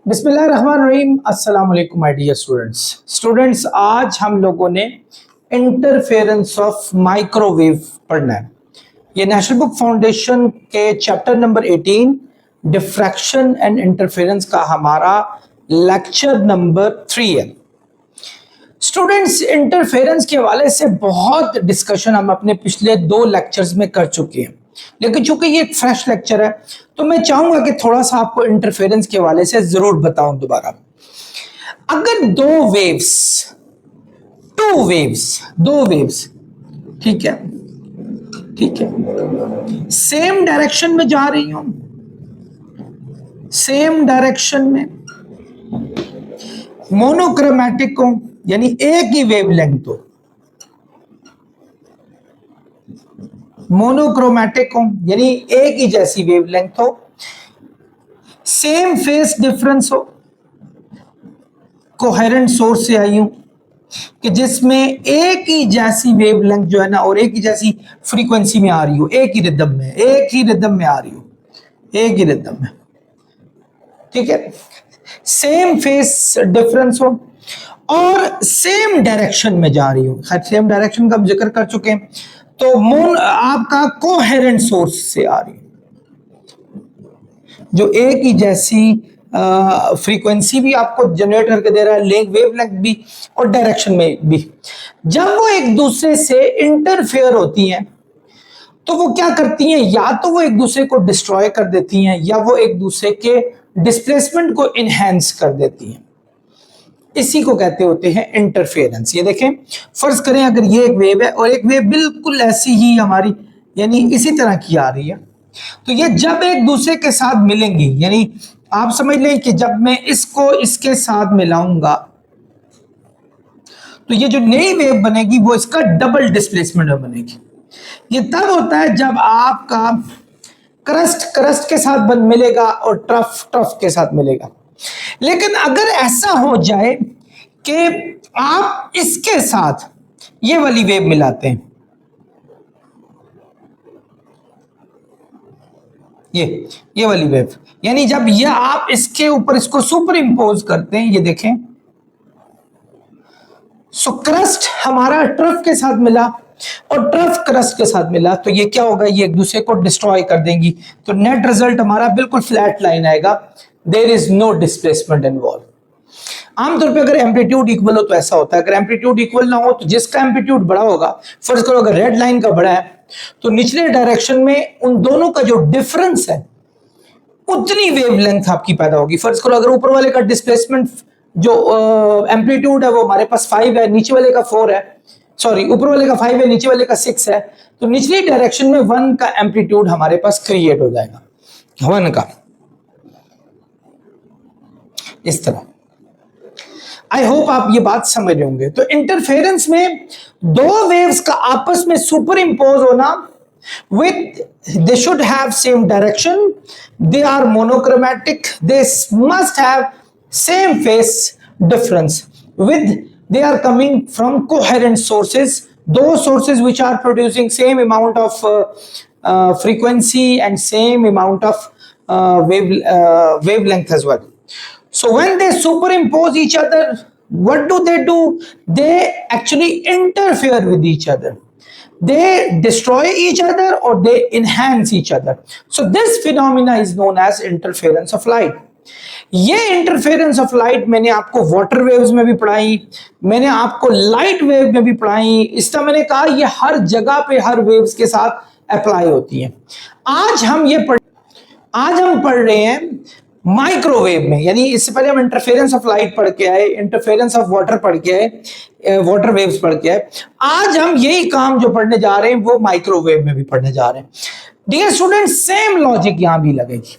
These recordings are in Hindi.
बिस्मिल्लाहिर्रहमानिर्रहीम। अस्सलाम वालेकुम माय डियर स्टूडेंट्स, आज हम लोगों ने इंटरफेरेंस ऑफ माइक्रोवेव पढ़ना है। ये नेशनल बुक फाउंडेशन के chapter number 18 diffraction and interference का हमारा लेक्चर नंबर 3 है। स्टूडेंट्स, इंटरफेरेंस के हवाले से बहुत डिस्कशन हम अपने पिछले 2 लेक्चर्स में कर चुके हैं, लेकिन चूंकि ये एक फ्रेश लेक्चर है तो मैं चाहूंगा कि थोड़ा सा आपको इंटरफेरेंस के हवाले से जरूर बताऊं दोबारा। अगर दो वेव्स ठीक है सेम डायरेक्शन में जा रही हूं, सेम डायरेक्शन में, मोनोक्रोमैटिक हो यानी एक ही वेवलेंथ हो, मोनोक्रोमैटिक हो यानी एक ही जैसी वेवलेंथ हो, सेम फेस डिफरेंस हो, कोहेरेंट सोर्स से आई हूं कि जिसमें एक ही जैसी वेवलेंथ जो है ना और एक ही जैसी फ्रीक्वेंसी में आ रही हो, एक ही रिदम में आ रही हो, एक ही रिदम में, ठीक है, सेम फेस डिफरेंस हो और सेम डायरेक्शन में जा रही हो। सेम डायरेक्शन का हम जिक्र कर चुके हैं। तो मून आपका कोहेरेंट सोर्स से आ रही है जो एक ही जैसी फ्रीक्वेंसी भी आपको जनरेट करके दे रहा है, वेवलेंथ भी और डायरेक्शन में भी। जब वो एक दूसरे से इंटरफेयर होती हैं तो वो क्या करती हैं, या तो वो एक दूसरे को डिस्ट्रॉय कर देती हैं या वो एक दूसरे के डिस्प्लेसमेंट को इनहेंस कर देती हैं। इसी को कहते होते हैं इंटरफेरेंस। ये देखें, फर्ज करें अगर ये एक वेव है और एक वेव बिल्कुल ऐसी ही हमारी यानी इसी तरह की आ रही है, तो ये जब एक दूसरे के साथ मिलेंगी, यानी आप समझ लें कि जब मैं इसको इसके साथ मिलाऊंगा तो ये जो नई वेव बनेगी वो इसका डबल डिस्प्लेसमेंट में बनेगी। ये तब होता है जब आपका क्रस्ट के साथ मिलेगा और ट्रफ के साथ मिलेगा। लेकिन अगर ऐसा हो जाए कि आप इसके साथ ये वाली वेव मिलाते हैं, ये वाली वेव, यानी जब ये आप इसके ऊपर इसको सुपर इंपोज करते हैं, ये देखें, सो क्रस्ट हमारा ट्रफ के साथ मिला और ट्रफ क्रस्ट के साथ मिला, तो ये क्या होगा, ये एक दूसरे को डिस्ट्रॉय कर देंगी। तो नेट रिजल्ट हमारा बिल्कुल फ्लैट लाइन आएगा, there is no displacement involve. आमतौर पे अगर एम्पलीट्यूड इक्वल हो तो ऐसा होता है, अगर एम्पलीट्यूड इक्वल ना हो तो जिसका एम्पलीट्यूड बड़ा होगा, फर्ज करो अगर रेड लाइन का बड़ा है तो निचले डायरेक्शन में उन दोनों का जो डिफरेंस है उतनी वेवलेंथ आपकी पैदा होगी। फर्ज करो अगर ऊपर वाले का डिस्प्लेसमेंट जो एम्पलीट्यूड है वो हमारे पास 5 है, नीचे वाले का 4 है, सॉरी ऊपर वाले का 5 है, नीचे वाले का 6 है, तो निचली डायरेक्शन में 1 का एम्पलीट्यूड हमारे पास क्रिएट हो जाएगा, 1 का, इस तरह। आई होप आप ये बात समझ रहे होंगे। तो इंटरफेरेंस में दो वेव्स का आपस में सुपर इंपोज होना, with they should have same direction, they are monochromatic, they must have same phase difference, with they are coming from coherent sources, those sources which are producing same amount of frequency and same amount of wavelength as well. So when they superimpose each other, what do? They actually interfere with each other. They destroy each other or they enhance each other. So this phenomena is known as interference of light. ये इंटरफेरेंस ऑफ लाइट मैंने आपको वाटर वेव्स में भी पढ़ाई, मैंने आपको लाइट वेव में भी पढ़ाई। इस तरह मैंने कहा ये हर जगह पे हर वेव्स के साथ अप्लाई होती है। आज हम पढ़ रहे हैं माइक्रोवेव में, यानी इससे पहले हम इंटरफेरेंस ऑफ लाइट पढ़ के आए, इंटरफेरेंस ऑफ वाटर पढ़ के आए, वाटर वेव्स पढ़ के आए। आज हम यही काम जो पढ़ने जा रहे हैं वो माइक्रोवेव में भी पढ़ने जा रहे हैं। डियर स्टूडेंट, सेम लॉजिक यहां भी लगेगी।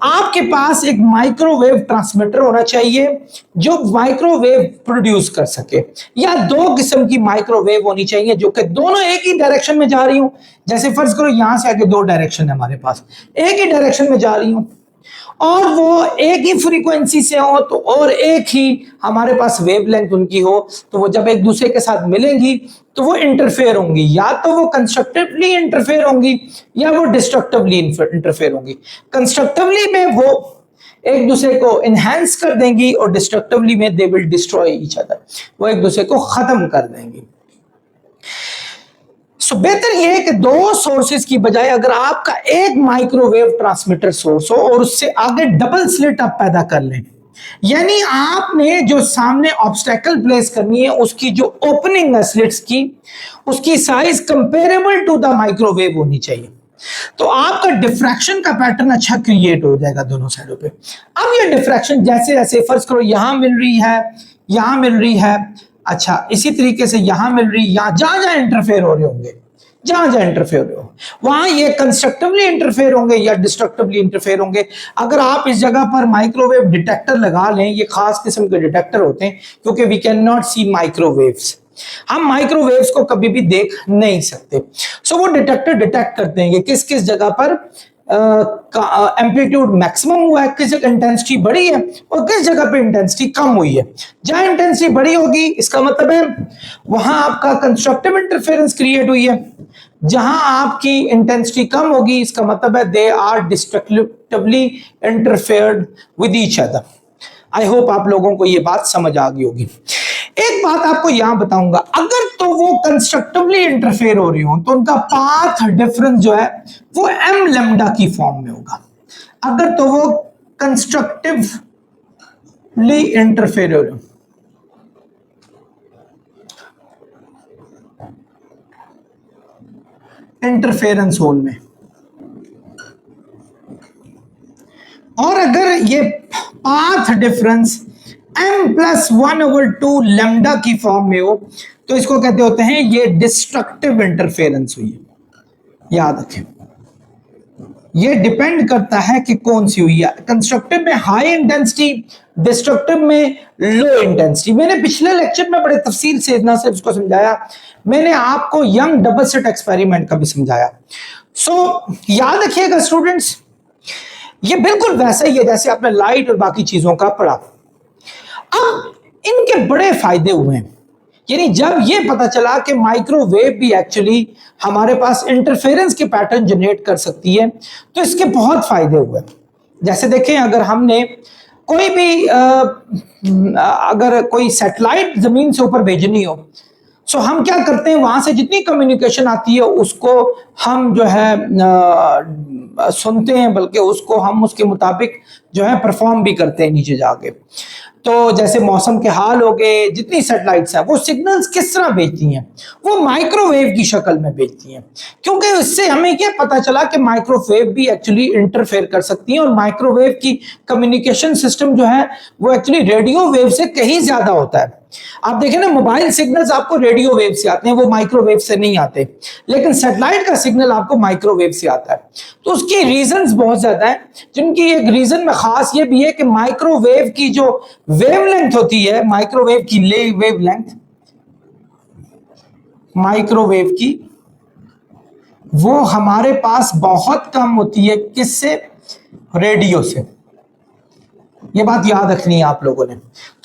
आपके पास एक माइक्रोवेव ट्रांसमीटर होना चाहिए जो माइक्रोवेव प्रोड्यूस कर सके, या 2 किस्म की माइक्रोवेव होनी चाहिए जो कि दोनों एक ही डायरेक्शन में जा रही हूं। जैसे फर्ज करो यहां से आके 2 डायरेक्शन है हमारे पास, एक ही डायरेक्शन में जा रही हूं और वो एक ही फ्रीक्वेंसी से हो तो और एक ही हमारे पास वेवलेंथ उनकी हो, तो वो जब एक दूसरे के साथ मिलेंगी तो वो इंटरफेयर होंगी, या तो वो कंस्ट्रक्टिवली इंटरफेयर होंगी या वो डिस्ट्रक्टिवली इंटरफेयर होंगी। कंस्ट्रक्टिवली में वो एक दूसरे को इनहेंस कर देंगी और डिस्ट्रक्टिवली में they will destroy each other, वो एक दूसरे को खत्म कर देंगी। सो बेहतर यह है कि दो सोर्सेज की बजाय अगर आपका एक माइक्रोवेव ट्रांसमीटर सोर्स हो और उससे आगे डबल स्लिट आप पैदा कर लें, यानी आपने जो सामने ऑब्स्टेकल प्लेस करनी है उसकी जो ओपनिंग है स्लिट्स की, उसकी size comparable to the microwave होनी चाहिए, तो आपका डिफ्रैक्शन का पैटर्न अच्छा क्रिएट हो जाएगा दोनों साइडों पे। अब ये डिफ्रैक्शन जैसे जैसे फर्ज करो यहां मिल रही है, यहां मिल रही है, अच्छा इसी तरीके से यहां मिल रही, यहां जहां जहां इंटरफेयर हो रहे होंगे, जहां जहां इंटरफेयर हो वहां ये कंस्ट्रक्टिवली इंटरफेयर होंगे या डिस्ट्रक्टिवली इंटरफेयर होंगे। अगर आप इस जगह पर माइक्रोवेव डिटेक्टर लगा लें, ये खास किस्म के डिटेक्टर होते हैं क्योंकि we can not see microwaves, हम माइक्रोवेव्स को कभी भी देख नहीं सकते। सो वो डिटेक्टर डिटेक्ट करते हैं कि किस किस जगह पर एम्पलीट्यूड मैक्सिमम हुआ है, किस जगह इंटेंसिटी बढ़ी है और किस जगह पे इंटेंसिटी कम हुई है। जहां इंटेंसिटी बढ़ी होगी इसका मतलब है वहां आपका कंस्ट्रक्टिव इंटरफेरेंस क्रिएट हुई है, जहां आपकी इंटेंसिटी कम होगी इसका मतलब है they are destructively interfered with each other. I hope आप लोगों को ये बात समझ आ गई होगी। एक बात आपको यहां बताऊंगा, अगर तो वो कंस्ट्रक्टिवली इंटरफेयर हो रही हो तो उनका पाथ डिफरेंस जो है वो एम लेम्डा की फॉर्म में होगा। अगर तो वो कंस्ट्रक्टिवली इंटरफेयर हो रही हो, इंटरफेरेंस होल में, और अगर ये पाथ डिफरेंस m+1/2 लैम्डा की फॉर्म में हो तो इसको कहते होते हैं ये डिस्ट्रक्टिव इंटरफेरेंस हुई है। याद रखें ये डिपेंड करता है कि कौन सी हुई है, कंस्ट्रक्टिव में हाई इंटेंसिटी, डिस्ट्रक्टिव में लो इंटेंसिटी। मैंने पिछले लेक्चर में बड़े तफसील से ना सिर्फ इसको समझाया, मैंने आपको यंग डबल स्लिट एक्सपेरिमेंट का भी समझाया। सो याद रखिएगा स्टूडेंट्स, ये बिल्कुल वैसा ही है जैसे आपने लाइट और बाकी चीजों का पढ़ा। अब इनके बड़े फायदे हुए हैं, यानी जब ये पता चला कि माइक्रोवेव भी एक्चुअली हमारे पास इंटरफेरेंस के पैटर्न जनरेट कर सकती है तो इसके बहुत फायदे हुए। जैसे देखें अगर हमने कोई भी अगर कोई सैटेलाइट जमीन से ऊपर भेजनी हो, सो हम क्या करते हैं वहां से जितनी कम्युनिकेशन आती है उसको हम जो है सुनते हैं, बल्कि उसको हम उसके मुताबिक जो है परफॉर्म भी करते हैं नीचे जाके। तो जैसे मौसम के हाल हो गए, जितनी सैटेलाइट्स हैं वो सिग्नल्स किस तरह भेजती हैं, वो माइक्रोवेव की शक्ल में भेजती हैं, क्योंकि इससे हमें क्या पता चला कि माइक्रोवेव भी एक्चुअली इंटरफेयर कर सकती हैं और माइक्रोवेव की कम्युनिकेशन सिस्टम जो है वो एक्चुअली रेडियो वेव से कहीं ज्यादा होता है। आप देखें ना मोबाइल सिग्नल्स आपको रेडियो वेव से आते हैं, वो माइक्रोवेव से नहीं आते, लेकिन सैटेलाइट का सिग्नल आपको माइक्रोवेव से आता है। तो उसकी रीजंस बहुत ज्यादा है, जिनकी एक रीजन में खास ये भी है कि माइक्रोवेव की जो वेवलेंथ होती है, माइक्रोवेव की वेवलेंथ, माइक्रोवेव की वो हमारे पास बहुत कम होती है, किससे? रेडियो से। ये बात याद रखनी है आप लोगों ने।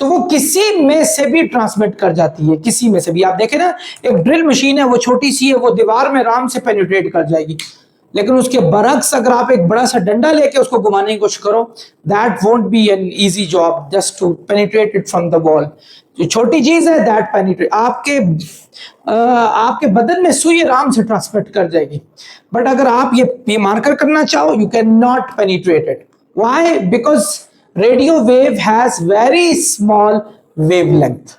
तो वो किसी में से भी ट्रांसमिट कर जाती है, किसी में से भी। आप देखें ना एक ड्रिल मशीन है, वो छोटी सी है, वो दीवार में आराम से पेनिट्रेट कर जाएगी, लेकिन उसके बरक्स अगर आप एक बड़ा सा डंडा लेके उसको घुमाने की कोशिश करो, that won't be an easy job just to penetrate it from the wall. जो छोटी चीज है दैट पेनिट्रेट आपके बदन में सुई आराम से ट्रांसमिट कर जाएगी, बट अगर आप ये मार्कर करना चाहो you can not penetrate it. Why? Because radio wave has very small wavelength.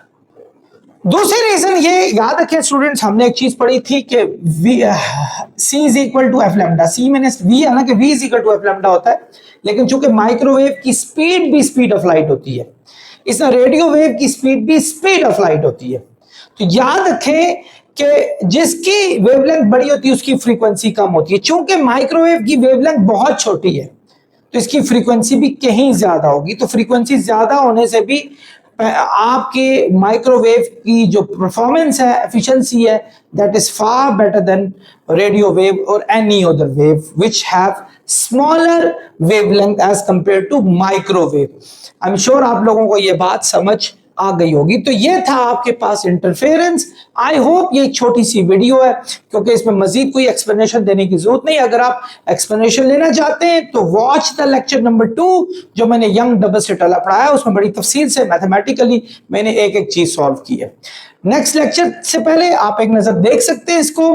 दूसरी रीजन ये याद रखें स्टूडेंट्स, हमने एक चीज पढ़ी थी कि C is equal to F lambda. C मैंने V है ना कि V is equal to F lambda होता है, लेकिन चूंकि माइक्रोवेव की स्पीड भी स्पीड ऑफ लाइट होती है, इस रेडियो वेव की स्पीड भी स्पीड ऑफ लाइट होती है। तो याद रखें कि जिसकी वेवलेंथ बड़ी होती है उसकी फ्रीक्वेंसी कम होती है। चूंकि माइक्रोवेव की वेवलेंथ बहुत छोटी है तो इसकी फ्रीक्वेंसी भी कहीं ज्यादा होगी। तो फ्रीक्वेंसी ज्यादा होने से भी आपके माइक्रोवेव की जो परफॉर्मेंस है, एफिशिएंसी है, that is far better than radio wave और any other wave which have smaller wavelength as compared to microwave. I am sure आप लोगों को ये बात समझ आ गई होगी। तो ये था आपके पास इंटरफेरेंस। आई होप ये एक छोटी सी वीडियो है, क्योंकि इसमें मजीद कोई एक्सप्लेनेशन देने की जरूरत नहीं। अगर आप एक्सप्लेनेशन लेना चाहते हैं तो वॉच द लेक्चर नंबर 2 जो मैंने यंग डबल स्टेट पढ़ाया, उसमें बड़ी तफसील से मैथमेटिकली मैंने एक एक चीज सॉल्व की है। नेक्स्ट लेक्चर से पहले आप एक नजर देख सकते हैं इसको।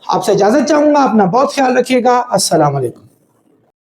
आपसे इजाजत चाहूंगा, अपना बहुत ख्याल रखिएगा। अस्सलाम वालेकुम।